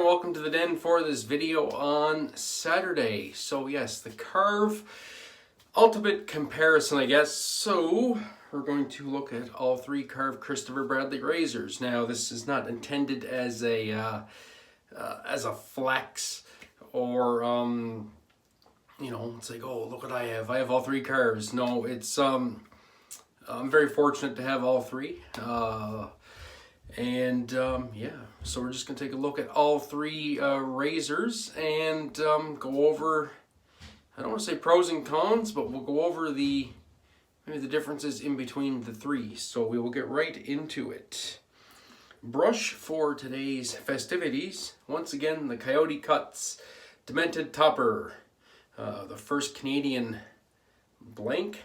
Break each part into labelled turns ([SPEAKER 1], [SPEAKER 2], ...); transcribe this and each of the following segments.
[SPEAKER 1] and welcome to the den for this video on Saturday. So yes, the Karve ultimate comparison, I guess. So we're going to look at all three Karve Christopher Bradley razors. Now this is not intended as a flex or you know, it's like, oh, look what I have all three Karves. No, it's I'm very fortunate to have all three. Yeah, so we're just going to take a look at all three razors and go over, I don't want to say pros and cons, but we'll go over maybe the differences in between the three. So we will get right into it. Brush for today's festivities. Once again, the CoyoteCuts Demented Topper. The first Canadian blank.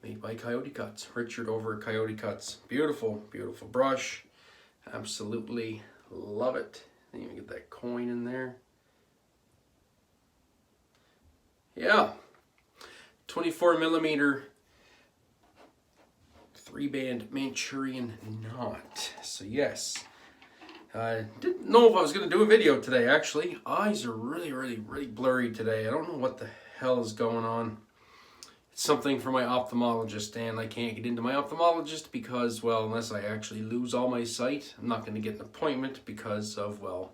[SPEAKER 1] Made by CoyoteCuts. Richard over at CoyoteCuts. Beautiful, beautiful brush. Absolutely love it. Even get that coin in there. Yeah. 24 millimeter 3-band Manchurian knot. So yes. I didn't know if I was going to do a video today, actually. Eyes are really blurry today. I don't know what the hell is going on. It's something for my ophthalmologist, and I can't get into my ophthalmologist because, well, unless I actually lose all my sight, I'm not going to get an appointment because of, well,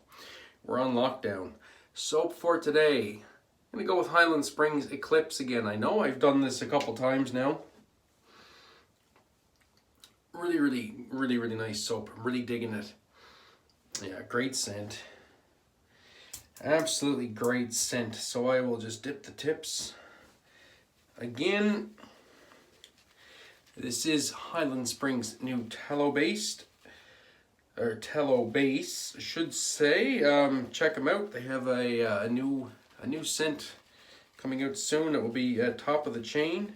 [SPEAKER 1] we're on lockdown. Soap for today. I'm going to go with Highland Springs Eclipse again. I know I've done this a couple times now. Really nice soap. I'm really digging it. Yeah, great scent. Absolutely great scent. So I will just dip the tips. Again, this is Highland Springs new tallow base, I should say. Check them out. They have a new scent coming out soon. It will be top of the chain,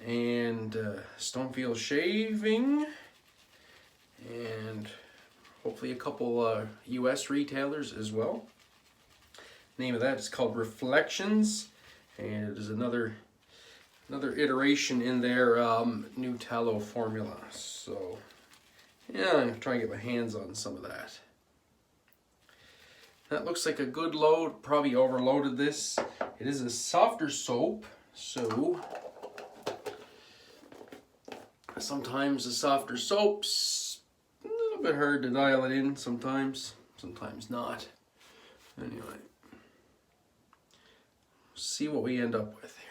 [SPEAKER 1] and Stonefield shaving, and hopefully a couple US retailers as well. Name of that is called Reflections, and it is another iteration in their new tallow formula. So yeah, I'm gonna try and get my hands on some of that. That looks like a good load. Probably overloaded this. It is a softer soap, so sometimes the softer soaps a little bit hard to dial it in sometimes not. Anyway, see what we end up with here.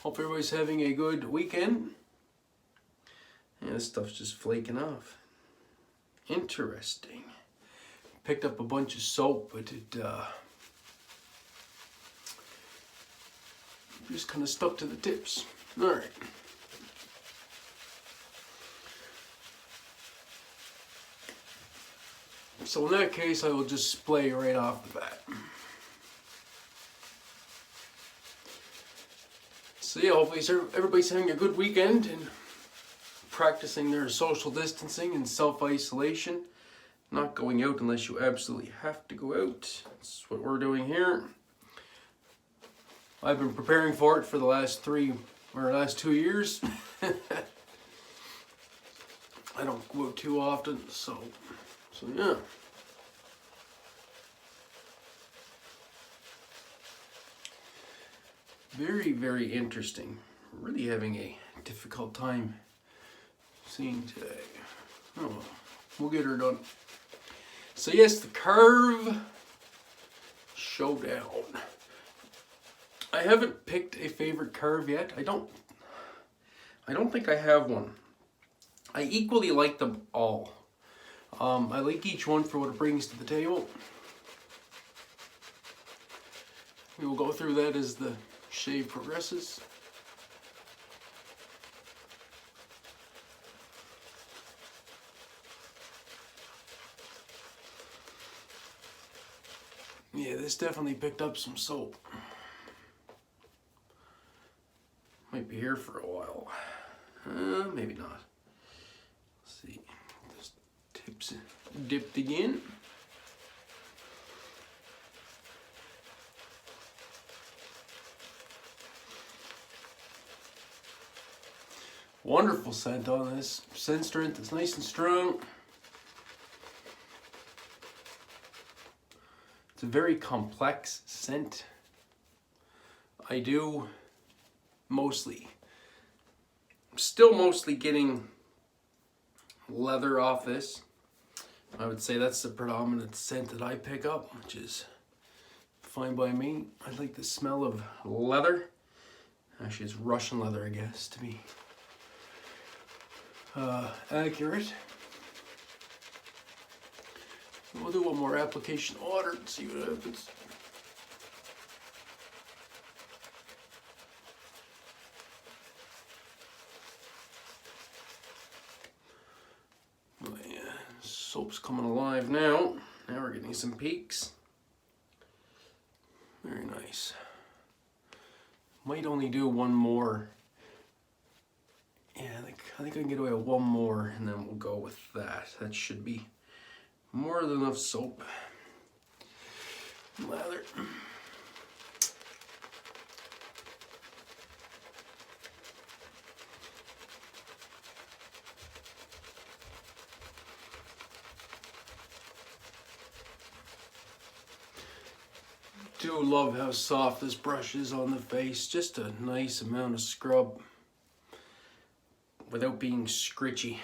[SPEAKER 1] Hope everybody's having a good weekend. Yeah, this stuff's just flaking off. Interesting. Picked up a bunch of soap, but it just kind of stuck to the tips. All right. So in that case, I will just spray right off the bat. So yeah, hopefully everybody's having a good weekend and practicing their social distancing and self-isolation. Not going out unless you absolutely have to go out. That's what we're doing here. I've been preparing for it for the last 2 years. I don't go out too often, so yeah. Very interesting. Really having a difficult time seeing today. Oh well, we'll get her done. So yes, the Karve Showdown. I haven't picked a favorite Karve yet. I don't think I have one. I equally like them all. I like each one for what it brings to the table. We will go through that as the shave progresses. Yeah, this definitely picked up some soap. Might be here for a while. Maybe not. Let's see. This tips dipped again. Wonderful scent on this. Scent strength is nice and strong. a very complex scent. I do still mostly getting leather off this. I would say that's the predominant scent that I pick up, which is fine by me. I like the smell of leather. Actually, it's Russian leather, I guess, to be accurate. We'll do one more application of water and see what happens. Soap's coming alive now. Now we're getting some peaks. Very nice. Might only do one more. Yeah, I think I can get away with one more and then we'll go with that. That should be more than enough soap. Lather. Do love how soft this brush is on the face. Just a nice amount of scrub without being scritchy.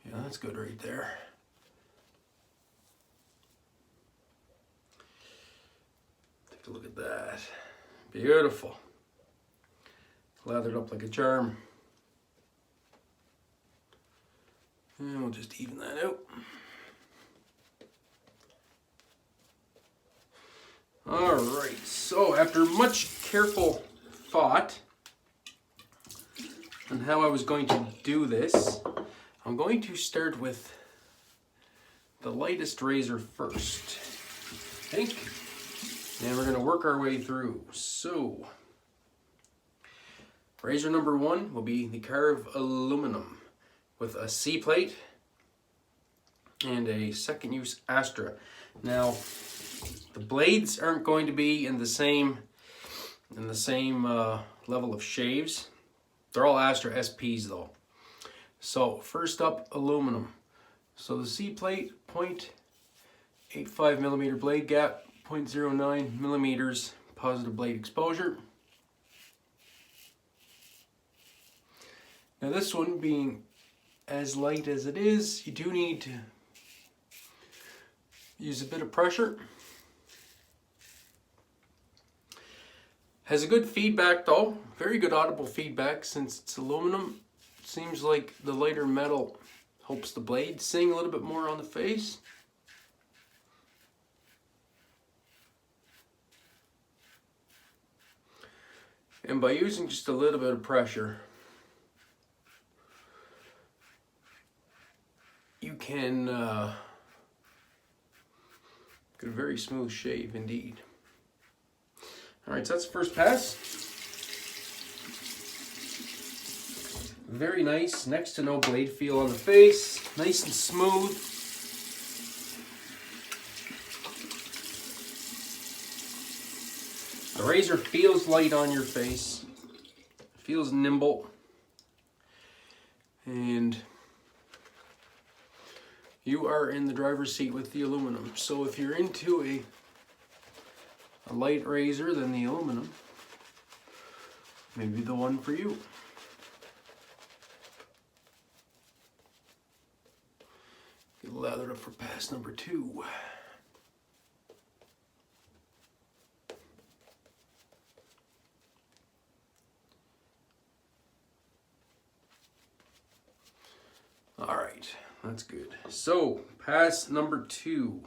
[SPEAKER 1] Yeah, that's good right there. Take a look at that. Beautiful. Lathered up like a charm. And we'll just even that out. Alright, so after much careful thought on how I was going to do this, I'm going to start with the lightest razor first, I think, and we're going to work our way through. So, razor number 1 will be the Karve aluminum with a C plate and a second use Astra. Now, the blades aren't going to be in the same level of shaves. They're all Astra SPs though. So first up, aluminum. So the C plate, 0.85 millimeter blade gap, 0.09 millimeters positive blade exposure. Now this one being as light as it is, you do need to use a bit of pressure. Has a good feedback though, very good audible feedback since it's aluminum. Seems like the lighter metal helps the blade sing a little bit more on the face. And by using just a little bit of pressure, you can get a very smooth shave indeed. Alright, so that's the first pass. Very nice, next to no blade feel on the face. Nice and smooth. The razor feels light on your face. Feels nimble. And you are in the driver's seat with the aluminum. So if you're into a light razor, then the aluminum may be the one for you. Get lathered up for pass number 2. All right, that's good. So pass number 2.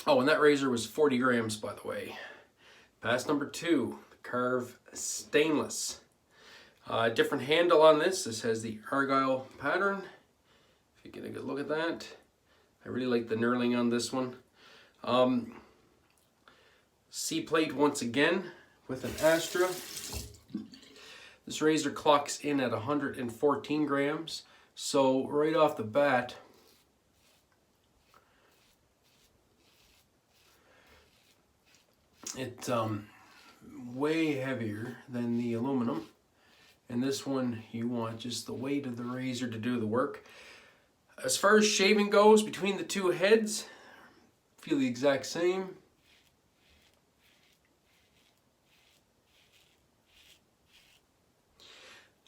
[SPEAKER 1] Oh, and that razor was 40 grams, by the way. Pass number 2, Karve stainless. Different handle on this. This has the Argyle pattern. If you get a good look at that. I really like the knurling on this one. C plate once again with an Astra. This razor clocks in at 114 grams. So right off the bat, it's way heavier than the aluminum. And this one, you want just the weight of the razor to do the work. As far as shaving goes between the two heads, feel the exact same.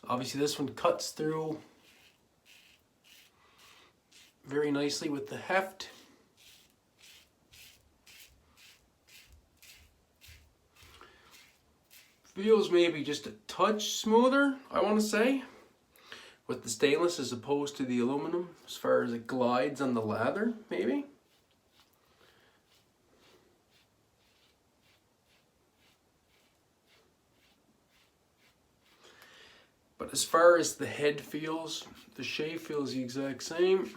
[SPEAKER 1] Obviously this one cuts through very nicely with the heft. Feels maybe just a touch smoother, I want to say, with the stainless as opposed to the aluminum, as far as it glides on the lather, maybe. But as far as the head feels, the shave feels the exact same.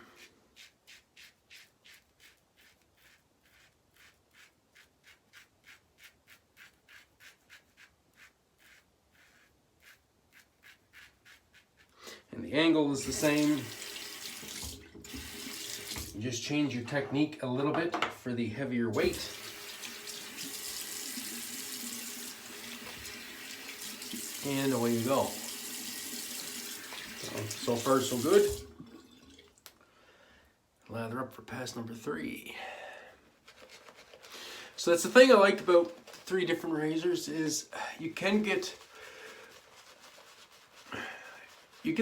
[SPEAKER 1] And the angle is the same. You just change your technique a little bit for the heavier weight. And away you go. So far so good. Lather up for pass number 3. So that's the thing I liked about 3 different razors is you get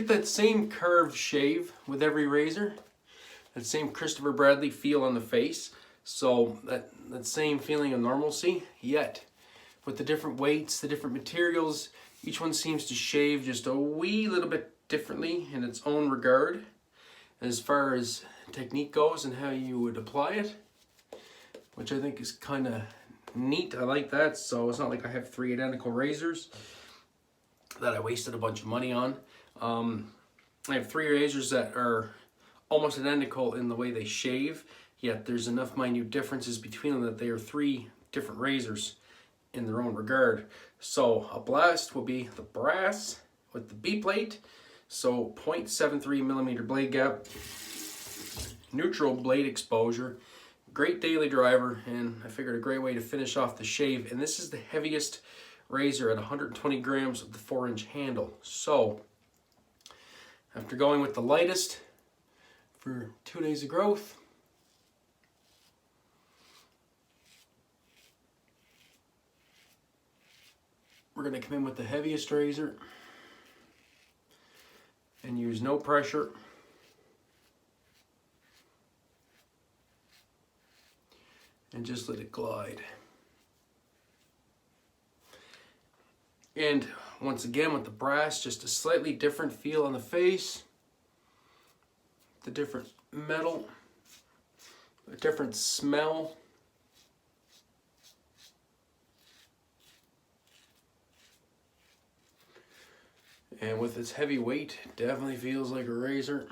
[SPEAKER 1] that same curved shave with every razor, that same Christopher Bradley feel on the face. So that same feeling of normalcy, yet with the different weights, the different materials, each one seems to shave just a wee little bit differently in its own regard as far as technique goes and how you would apply it, which I think is kind of neat. I like that. So it's not like I have 3 identical razors that I wasted a bunch of money on. I have 3 razors that are almost identical in the way they shave, yet there's enough minute differences between them that they are 3 different razors in their own regard. So a blast will be the brass with the B plate, so 0.73 millimeter blade gap, neutral blade exposure, great daily driver, and I figured a great way to finish off the shave. And this is the heaviest razor at 120 grams with the 4-inch handle. So after going with the lightest for 2 days of growth, we're going to come in with the heaviest razor and use no pressure. And just let it glide. And once again with the brass, just a slightly different feel on the face, the different metal, a different smell. And with its heavy weight, definitely feels like a razor.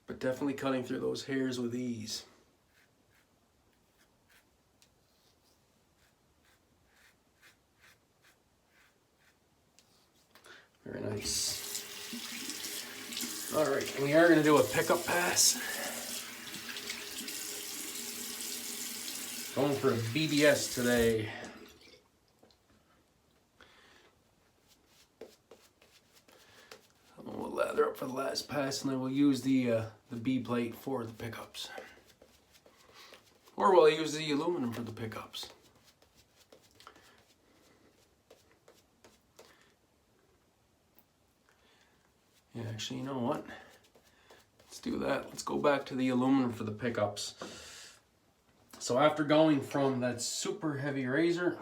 [SPEAKER 1] But definitely cutting through those hairs with ease. Very nice. All right, we are going to do a pickup pass. Going for a BBS today. We'll lather up for the last pass, and then we'll use the B plate for the pickups. Or we'll use the aluminum for the pickups. Yeah, actually, you know what? Let's do that. Let's go back to the aluminum for the pickups. So after going from that super heavy razor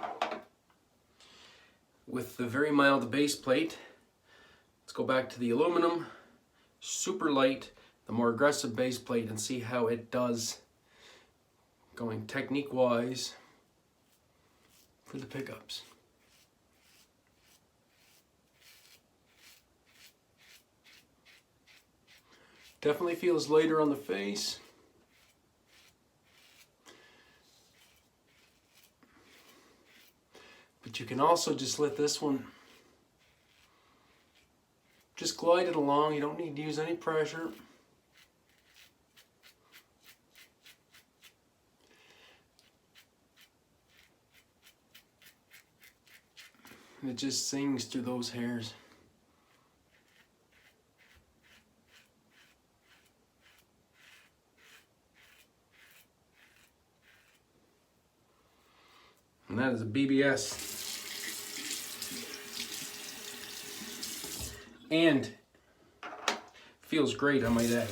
[SPEAKER 1] with the very mild base plate, let's go back to the aluminum, super light, the more aggressive base plate, and see how it does going technique wise for the pickups. Definitely feels lighter on the face. But you can also just let this one just glide it along. You don't need to use any pressure. And it just sings through those hairs. And that is a BBS. And feels great, I might add.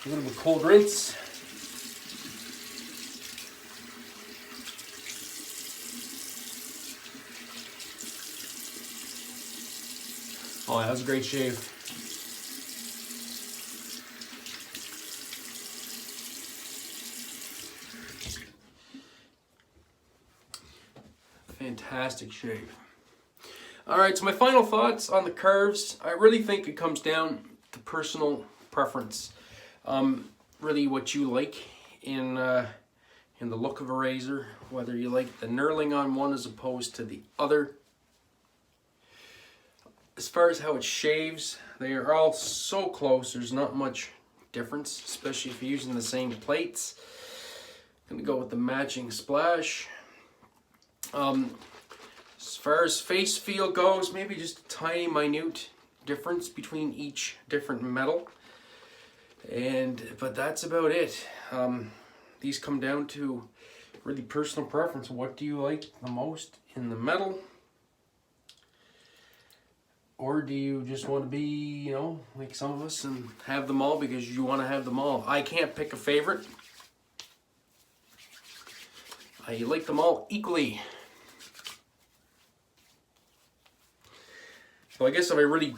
[SPEAKER 1] A little bit cold rinse. Oh, that was a great shave. Fantastic shave. All right, so my final thoughts on the Karves. I really think it comes down to personal preference. Really what you like in the look of a razor, whether you like the knurling on one as opposed to the other. As far as how it shaves, they are all so close, there's not much difference, especially if you're using the same plates. I'm gonna go with the matching splash. As far as face feel goes, maybe just a tiny minute difference between each different metal. But that's about it. These come down to really personal preference. What do you like the most in the metal? Or do you just want to be, you know, like some of us and have them all because you want to have them all? I can't pick a favorite. I like them all equally. So I guess if I really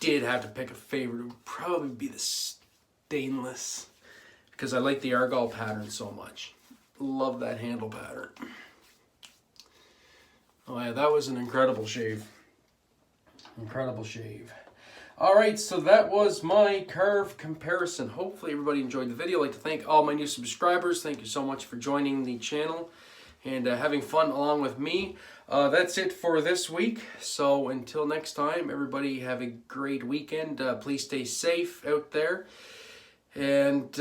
[SPEAKER 1] did have to pick a favorite, it would probably be the stainless, because I like the argyle pattern so much. Love that handle pattern. Oh yeah, that was an incredible shave. Incredible shave. All right, so that was my Karve comparison. Hopefully everybody enjoyed the video. I'd like to thank all my new subscribers. Thank you so much for joining the channel and having fun along with me. That's it for this week. So until next time, everybody have a great weekend. Please stay safe out there. And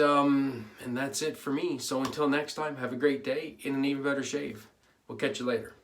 [SPEAKER 1] that's it for me. So until next time, have a great day and an even better shave. We'll catch you later.